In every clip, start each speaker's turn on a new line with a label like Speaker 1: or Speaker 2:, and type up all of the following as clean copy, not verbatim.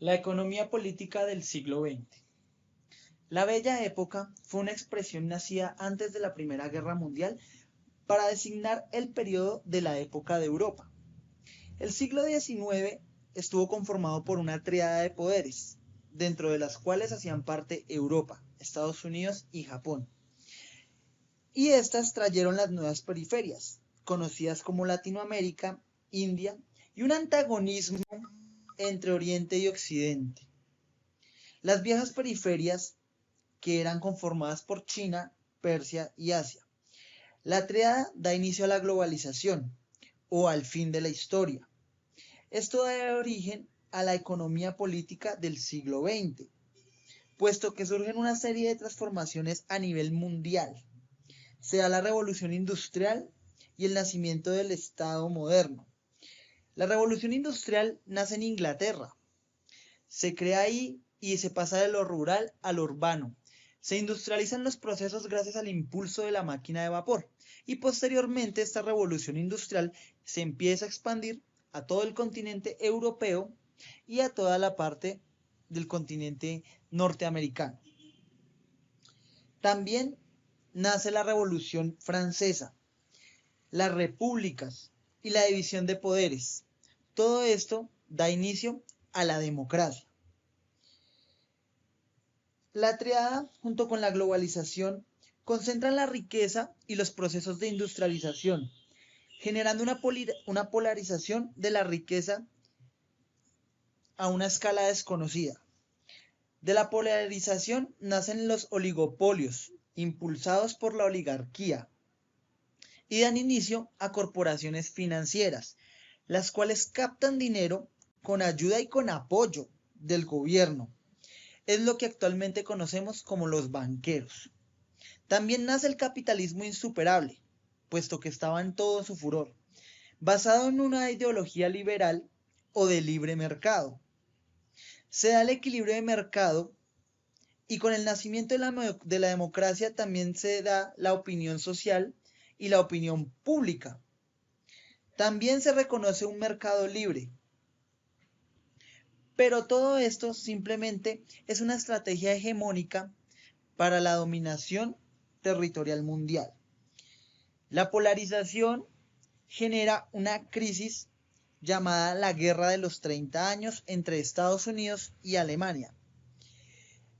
Speaker 1: La economía política del siglo XX. La Bella Época fue una expresión nacida antes de la Primera Guerra Mundial para designar el periodo de la época de Europa. El siglo XIX estuvo conformado por una tríada de poderes, dentro de las cuales hacían parte Europa, Estados Unidos y Japón. Y estas trajeron las nuevas periferias, conocidas como Latinoamérica, India, y un antagonismo entre Oriente y Occidente. Las viejas periferias que eran conformadas por China, Persia y Asia. La tríada da inicio a la globalización o al fin de la historia. Esto da origen a la economía política del siglo XX, puesto que surgen una serie de transformaciones a nivel mundial. Se da la revolución industrial y el nacimiento del Estado moderno. La revolución industrial nace en Inglaterra. Se crea ahí y se pasa de lo rural a lo urbano. Se industrializan los procesos gracias al impulso de la máquina de vapor y posteriormente esta revolución industrial se empieza a expandir a todo el continente europeo y a toda la parte del continente norteamericano. También nace la Revolución Francesa, las repúblicas y la división de poderes. Todo esto da inicio a la democracia. La triada, junto con la globalización, concentran la riqueza y los procesos de industrialización, generando una polarización de la riqueza a una escala desconocida. De la polarización nacen los oligopolios, impulsados por la oligarquía, y dan inicio a corporaciones financieras, las cuales captan dinero con ayuda y con apoyo del gobierno. Es lo que actualmente conocemos como los banqueros. También nace el capitalismo insuperable, puesto que estaba en todo su furor, basado en una ideología liberal o de libre mercado. Se da el equilibrio de mercado y con el nacimiento de la democracia también se da la opinión social y la opinión pública. También se reconoce un mercado libre. Pero todo esto simplemente es una estrategia hegemónica para la dominación territorial mundial. La polarización genera una crisis llamada la Guerra de los 30 años entre Estados Unidos y Alemania.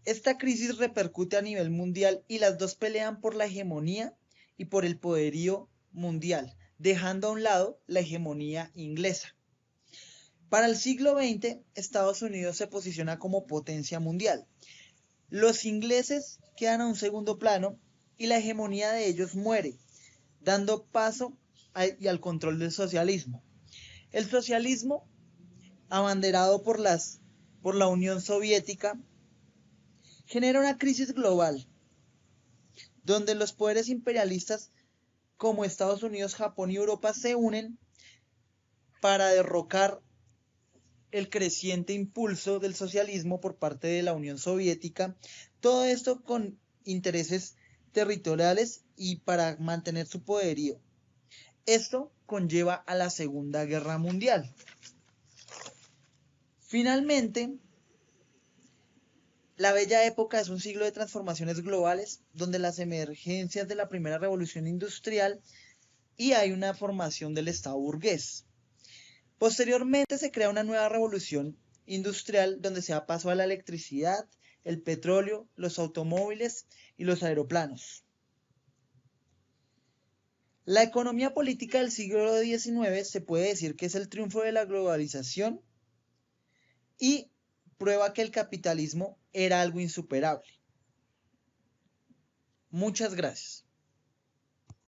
Speaker 1: Esta crisis repercute a nivel mundial y las dos pelean por la hegemonía y por el poderío mundial, dejando a un lado la hegemonía inglesa. Para el siglo XX, Estados Unidos se posiciona como potencia mundial. Los ingleses quedan a un segundo plano y la hegemonía de ellos muere, dando paso al control del socialismo. El socialismo, abanderado por la Unión Soviética, genera una crisis global, donde los poderes imperialistas como Estados Unidos, Japón y Europa se unen para derrocar el creciente impulso del socialismo por parte de la Unión Soviética, todo esto con intereses territoriales y para mantener su poderío. Esto conlleva a la Segunda Guerra Mundial. Finalmente, la Bella Época es un siglo de transformaciones globales donde las emergencias de la primera revolución industrial y hay una formación del Estado burgués. Posteriormente se crea una nueva revolución industrial donde se da paso a la electricidad, el petróleo, los automóviles y los aeroplanos. La economía política del siglo XIX se puede decir que es el triunfo de la globalización y prueba que el capitalismo era algo insuperable. Muchas gracias.